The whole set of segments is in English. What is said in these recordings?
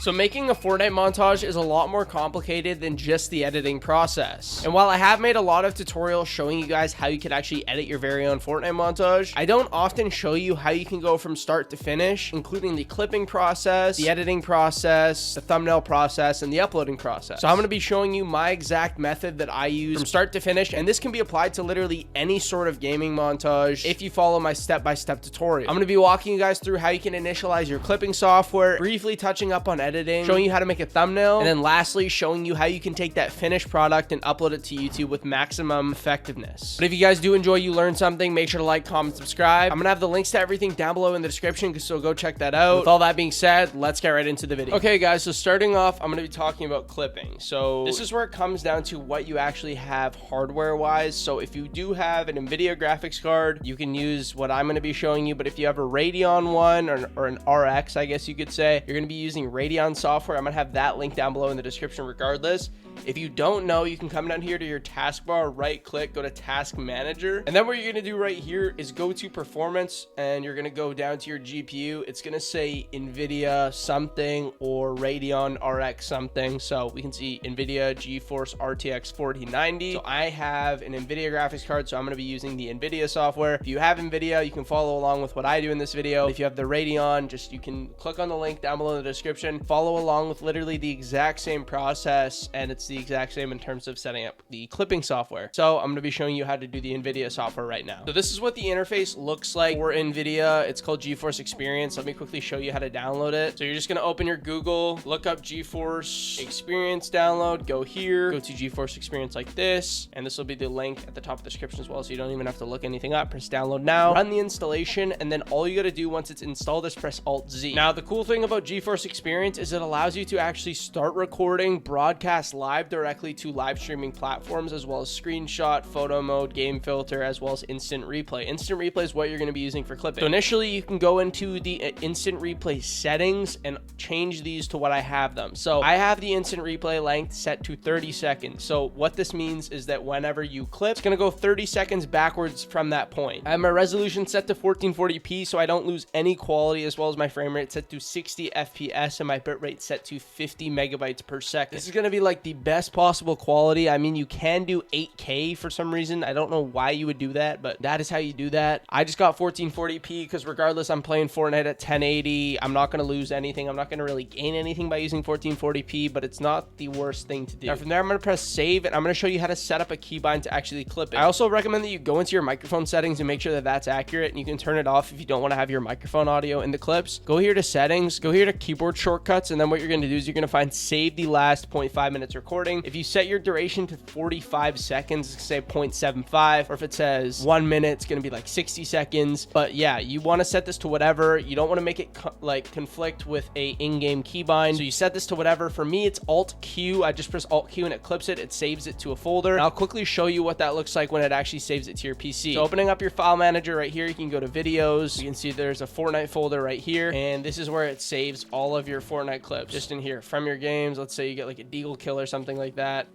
So making a Fortnite montage is a lot more complicated than just the editing process. And while I have made a lot of tutorials showing you guys how you can actually edit your very own Fortnite montage, I don't often show you how you can go from start to finish, including the clipping process, the editing process, the thumbnail process, and the uploading process. So I'm going to be showing you my exact method that I use from start to finish, and this can be applied to literally any sort of gaming montage if you follow my step-by-step tutorial. I'm going to be walking you guys through how you can initialize your clipping software, briefly touching up on editing, showing you how to make a thumbnail, and then lastly showing you how you can take that finished product and upload it to YouTube with maximum effectiveness. But if you guys do enjoy, you learn something, make sure to like, comment, subscribe. I'm gonna have the links to everything down below in the description, so go check that out. With all that being said, let's get right into the video. Okay guys, so starting off, I'm gonna be talking about clipping. So this is where it comes down to what you actually have hardware wise. So if you do have an Nvidia graphics card, you can use what I'm gonna be showing you. But if you have a Radeon one or an RX, I guess you could say, you're gonna be using Radeon software. I'm gonna have that link down below in the description regardless. If you don't know, you can come down here to your taskbar, right click, go to task manager, and then what you're gonna do right here is go to performance, and you're gonna go down to your GPU. It's gonna say Nvidia something or Radeon RX something. So we can see Nvidia GeForce RTX 4090. So I have an Nvidia graphics card, so I'm gonna be using the Nvidia software. If you have Nvidia, you can follow along with what I do in this video. If you have the Radeon, you can click on the link down below in the description, follow along with literally the exact same process, and it's the exact same in terms of setting up the clipping software. So I'm going to be showing you how to do the Nvidia software right now. So this is what the interface looks like for Nvidia. It's called GeForce Experience. Let me quickly show you how to download it. So you're just going to open your Google, look up GeForce Experience download, go here, go to GeForce Experience like this, and this will be the link at the top of the description as well, so you don't even have to look anything up. Press download now, run the installation, and then all you got to do once it's installed is press Alt-Z. Now the cool thing about GeForce Experience is it allows you to actually start recording, broadcast live directly to live streaming platforms, as well as screenshot, photo mode, game filter, as well as instant replay. Instant replay is what you're going to be using for clipping. So initially you can go into the instant replay settings and change these to what I have them. So I have the instant replay length set to 30 seconds. So what this means is that whenever you clip, it's going to go 30 seconds backwards from that point. I have my resolution set to 1440p, so I don't lose any quality, as well as my frame rate set to 60 FPS and my bitrate set to 50 megabytes per second. This is going to be like the best possible quality. I mean, you can do 8K for some reason. I don't know why you would do that, but that is how you do that. I just got 1440p because regardless, I'm playing Fortnite at 1080. I'm not going to lose anything. I'm not going to really gain anything by using 1440p, but it's not the worst thing to do. Now from there, I'm going to press save, and I'm going to show you how to set up a keybind to actually clip it. I also recommend that you go into your microphone settings and make sure that that's accurate, and you can turn it off if you don't want to have your microphone audio in the clips. Go here to settings, go here to keyboard shortcuts, and then what you're going to do is you're going to find save the last 0.5 minutes recording. If you set your duration to 45 seconds, say 0.75, or if it says 1 minute, it's going to be like 60 seconds. But yeah, you want to set this to whatever. You don't want to make it conflict with a in-game keybind. So you set this to whatever. For me, it's Alt Q. I just press Alt Q and it clips it. It saves it to a folder. And I'll quickly show you what that looks like when it actually saves it to your PC. So opening up your file manager right here, you can go to videos. You can see there's a Fortnite folder right here, and this is where it saves all of your Fortnite clips just in here from your games. Let's say you get like a deagle kill or something like that.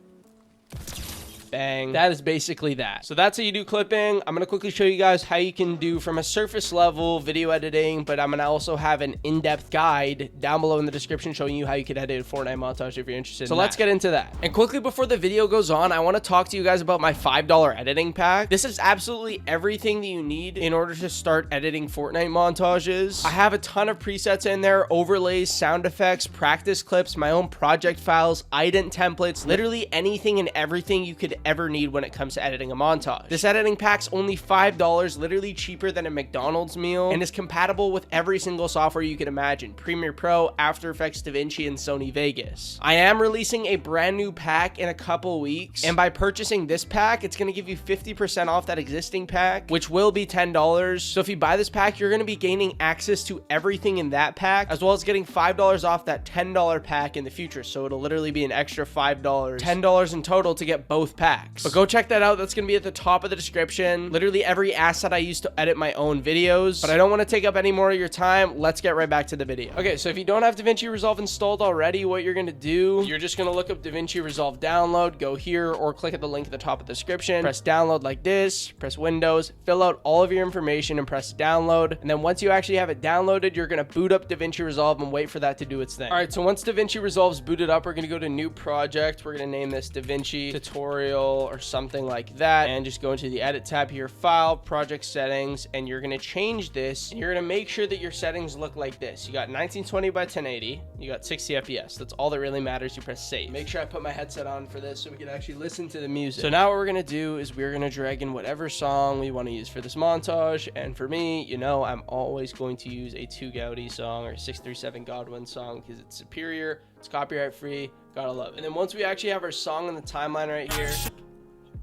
Bang. That is basically that. So that's how you do clipping. I'm going to quickly show you guys how you can do from a surface level video editing, but I'm going to also have an in-depth guide down below in the description showing you how you can edit a Fortnite montage if you're interested. So let's get into that. And quickly before the video goes on, I want to talk to you guys about my $5 editing pack. This is absolutely everything that you need in order to start editing Fortnite montages. I have a ton of presets in there, overlays, sound effects, practice clips, my own project files, ident templates, literally anything and everything you could ever need when it comes to editing a montage. This editing pack's only $5, literally cheaper than a McDonald's meal, and is compatible with every single software you can imagine: Premiere Pro, After Effects, DaVinci, and Sony Vegas. I am releasing a brand new pack in a couple weeks, and by purchasing this pack, it's going to give you 50% off that existing pack, which will be $10. So if you buy this pack, you're going to be gaining access to everything in that pack, as well as getting $5 off that $10 pack in the future. So it'll literally be an extra $5, $10 in total to get both packs. tracks. But go check that out. That's going to be at the top of the description. Literally every asset I use to edit my own videos. But I don't want to take up any more of your time. Let's get right back to the video. Okay, so if you don't have DaVinci Resolve installed already, what you're going to do, you're just going to look up DaVinci Resolve download, go here, or click at the link at the top of the description, press download like this, press Windows, fill out all of your information and press download. And then once you actually have it downloaded, you're going to boot up DaVinci Resolve and wait for that to do its thing. All right, so once DaVinci Resolve's booted up, we're going to go to new project. We're going to name this DaVinci tutorial or something like that, and just go into the edit tab here, file, project settings, and you're going to change this, and you're going to make sure that your settings look like this. You got 1920 by 1080, you got 60 FPS. That's all that really matters. You press save. Make sure I put my headset on for this so we can actually listen to the music. So now what we're going to do is we're going to drag in whatever song we want to use for this montage. And for me, you know, I'm always going to use a 2 Gaudi song or 637 Godwin song because it's superior, it's copyright free, gotta love it. And then once we actually have our song on the timeline right here,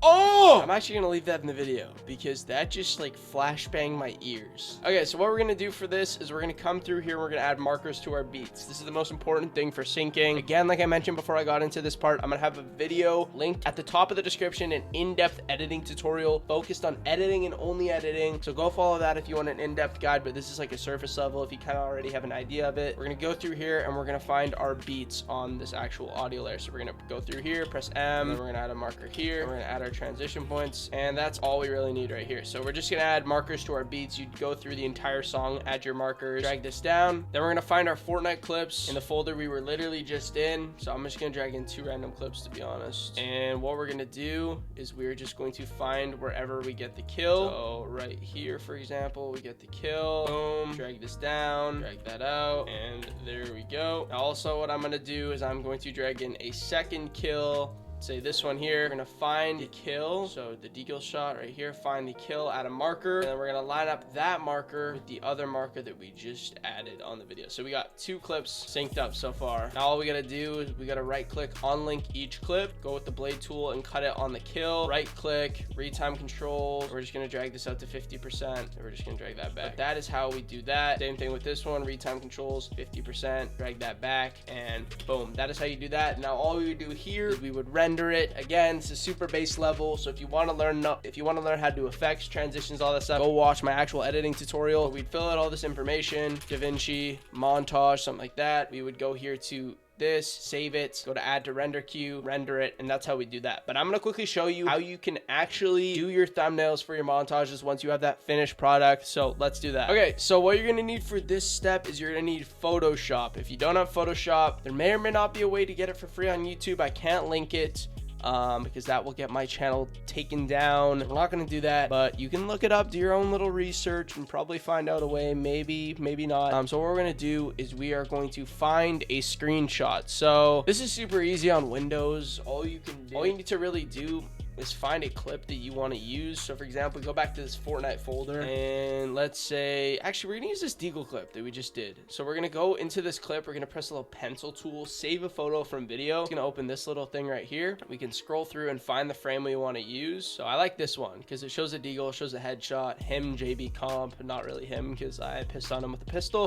oh, I'm actually gonna leave that in the video because that just like flashbanged my ears. Okay, so what we're gonna do for this is we're gonna come through here and we're gonna add markers to our beats. This is the most important thing for syncing. Again, like I mentioned before I got into this part, I'm gonna have a video linked at the top of the description, an in-depth editing tutorial focused on editing and only editing. So go follow that if you want an in-depth guide, but this is like a surface level if you kind of already have an idea of it. We're gonna go through here and we're gonna find our beats on this actual audio layer. So we're gonna go through here, press M, and then we're gonna add a marker here. We're gonna add our transition points, and that's all we really need right here. So we're just gonna add markers to our beats. You'd go through the entire song, add your markers, drag this down. Then we're gonna find our Fortnite clips in the folder we were literally just in. So I'm just gonna drag in 2 random clips to be honest. And what we're gonna do is we're just going to find wherever we get the kill. So right here, for example, we get the kill. Boom, drag this down, drag that out, and there we go. Now also what I'm gonna do is I'm going to drag in a second kill. Say this one here, we're gonna find the kill, so the deagle shot right here, find the kill, add a marker, and then we're gonna line up that marker with the other marker that we just added on the video. So we got 2 clips synced up so far. Now all we gotta do is we gotta right click, unlink each clip, go with the blade tool and cut it on the kill, right click, retime control. We're just gonna drag this out to 50%, and we're just gonna drag that back. But that is how we do that. Same thing with this one, retime controls, 50%, drag that back, and boom, that is how you do that. Now all we would do here is we would render it. Again, this is super base level, so if you want to learn how to do effects, transitions, all that stuff, go watch my actual editing tutorial. We'd fill out all this information, DaVinci Montage, something like that. We would go here to this, save it, go to add to render queue, render it, and that's how we do that. But I'm gonna quickly show you how you can actually do your thumbnails for your montages once you have that finished product. So let's do that. Okay, so what you're gonna need for this step is you're gonna need Photoshop. If you don't have Photoshop, there may or may not be a way to get it for free on YouTube. I can't link it because that will get my channel taken down. We're not going to do that, but you can look it up, do your own little research, and probably find out a way. Maybe not. So what we're going to do is we are going to find a screenshot. So this is super easy on Windows. All you need to really do is find a clip that you want to use. So for example, go back to this Fortnite folder, and let's say, actually, we're gonna use this deagle clip that we just did. So we're gonna go into this clip, we're gonna press a little pencil tool, save a photo from video. It's gonna open this little thing right here. We can scroll through and find the frame we want to use. So I like this one because it shows a deagle, shows a headshot, him, JB comp, not really him because I pissed on him with a pistol.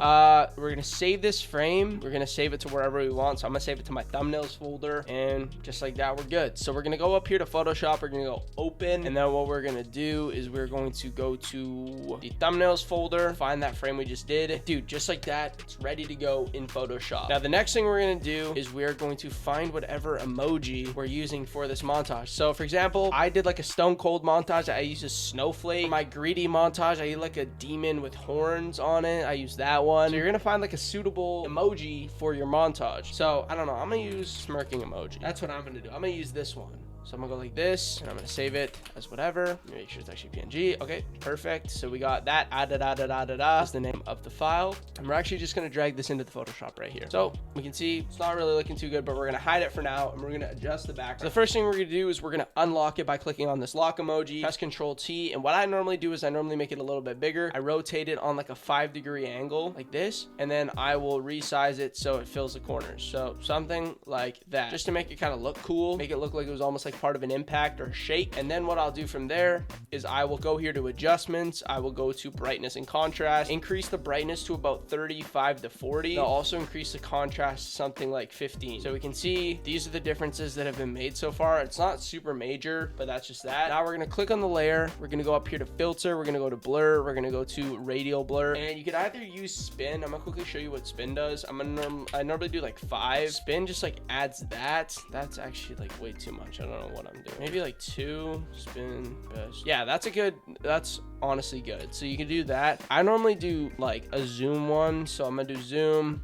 We're gonna save this frame, we're gonna save it to wherever we want. So I'm gonna save it to my thumbnails folder, and just like that, we're good. So we're gonna go up here to Photoshop, we're gonna go open, and then what we're gonna do is we're going to go to the thumbnails folder, find that frame we just did. Dude, just like that, it's ready to go in Photoshop. Now the next thing we're gonna do is we're going to find whatever emoji we're using for this montage. So for example, I did like a stone cold montage, I used a snowflake. For my greedy montage, I did like a demon with horns on it, I used that one. So you're gonna find like a suitable emoji for your montage. So I don't know, I'm gonna use smirking emoji. That's what I'm gonna do. I'm gonna use this one. So I'm gonna go like this, and I'm gonna save it as whatever. Make sure it's actually PNG. Okay, perfect. So we got that. Is the name of the file. And we're actually just gonna drag this into the Photoshop right here. So we can see it's not really looking too good, but we're gonna hide it for now, and we're gonna adjust the background. So the first thing we're gonna do is we're gonna unlock it by clicking on this lock emoji. Press Control T, and what I normally do is I normally make it a little bit bigger. I rotate it on like a 5-degree angle, like this, and then I will resize it so it fills the corners. So something like that, just to make it kind of look cool, make it look like it was almost like like part of an impact or a shake. And then what I'll do from there is I will go here to adjustments. I will go to brightness and contrast, increase the brightness to about 35 to 40. I'll also increase the contrast to something like 15. So we can see these are the differences that have been made so far. It's not super major, but that's just that. Now we're going to click on the layer. We're going to go up here to filter. We're going to go to blur. We're going to go to radial blur, and you could either use spin. I'm going to quickly show you what spin does. I normally do like 5. Spin just like adds that. That's actually like way too much. I don't know what I'm doing. Maybe like 2. Spin best. Yeah, that's honestly good. So you can do that. I normally do like a zoom one. So I'm going to do zoom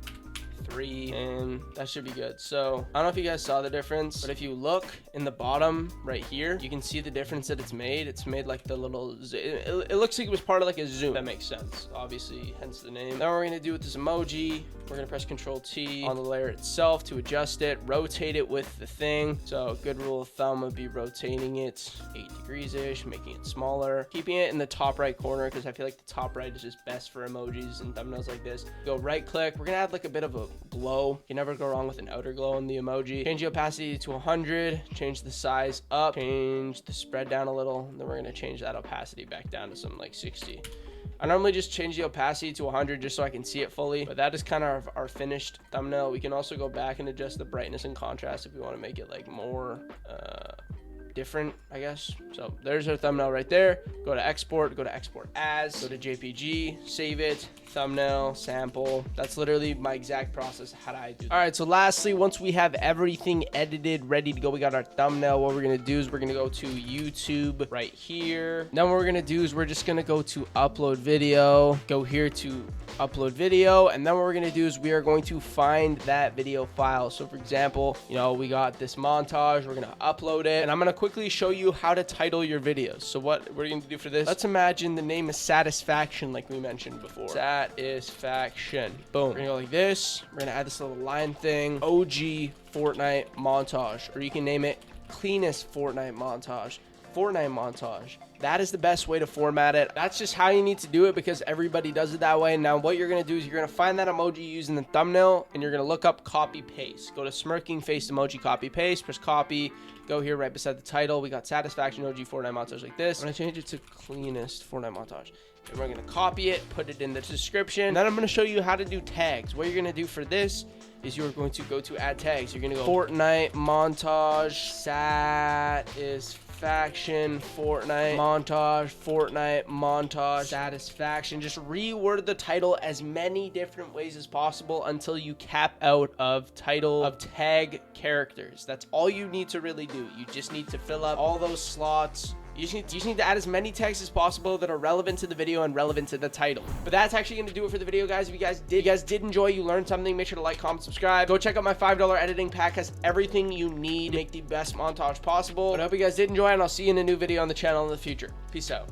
3, and that should be good. So I don't know if you guys saw the difference, but if you look in the bottom right here, you can see the difference that it's made. It's made like the little it looks like it was part of like a zoom. That makes sense, obviously, hence the name. Now we're gonna do with this emoji, we're gonna press Control T on the layer itself to adjust it, rotate it with the thing. So a good rule of thumb would be rotating it 8 degrees ish, making it smaller, keeping it in the top right corner, because I feel like the top right is just best for emojis and thumbnails like this. Go right click. We're gonna add like a bit of a glow. You can never go wrong with an outer glow in the emoji. Change the opacity to 100, change the size up, change the spread down a little, and then we're going to change that opacity back down to something like 60. I normally just change the opacity to 100 just so I can see it fully, but that is kind of our finished thumbnail. We can also go back and adjust the brightness and contrast if we want to make it like more different, I guess. So there's our thumbnail right there. Go to export as, go to JPG, save it, thumbnail, sample. That's literally my exact process how I do that. All right, so lastly, once we have everything edited, ready to go, we got our thumbnail. What we're gonna do is we're gonna go to YouTube right here. Then what we're gonna do is we're just gonna go to upload video, go here to upload video, and then what we're gonna do is we are going to find that video file. So for example, you know, we got this montage, we're gonna upload it, and I'm gonna quickly show you how to title your videos. So what we're going to do for this, let's imagine the name is Satisfaction, like we mentioned before. Satisfaction. Boom. We're going to go like this. We're going to add this little line thing. OG Fortnite Montage. Or you can name it Cleanest Fortnite Montage. Fortnite Montage. That is the best way to format it. That's just how you need to do it because everybody does it that way. Now what you're going to do is you're going to find that emoji using the thumbnail, and you're going to look up copy paste. Go to smirking face emoji, copy paste, press copy, go here right beside the title. We got Satisfaction OG Fortnite Montage like this. I'm going to change it to Cleanest Fortnite Montage. And we're going to copy it, put it in the description. Then I'm going to show you how to do tags. What you're going to do for this is you're going to go to add tags. You're going to go Fortnite Montage, Satisfaction, Fortnite Montage, Satisfaction. Just reword the title as many different ways as possible until you cap out of title of tag characters. That's all you need to really do. You just need to fill up all those slots. You just need to add as many tags as possible that are relevant to the video and relevant to the title. But that's actually going to do it for the video, guys. If you guys did enjoy, you learned something, make sure to like, comment, subscribe. Go check out my $5 editing pack. Has everything you need to make the best montage possible. But I hope you guys did enjoy, and I'll see you in a new video on the channel in the future. Peace out.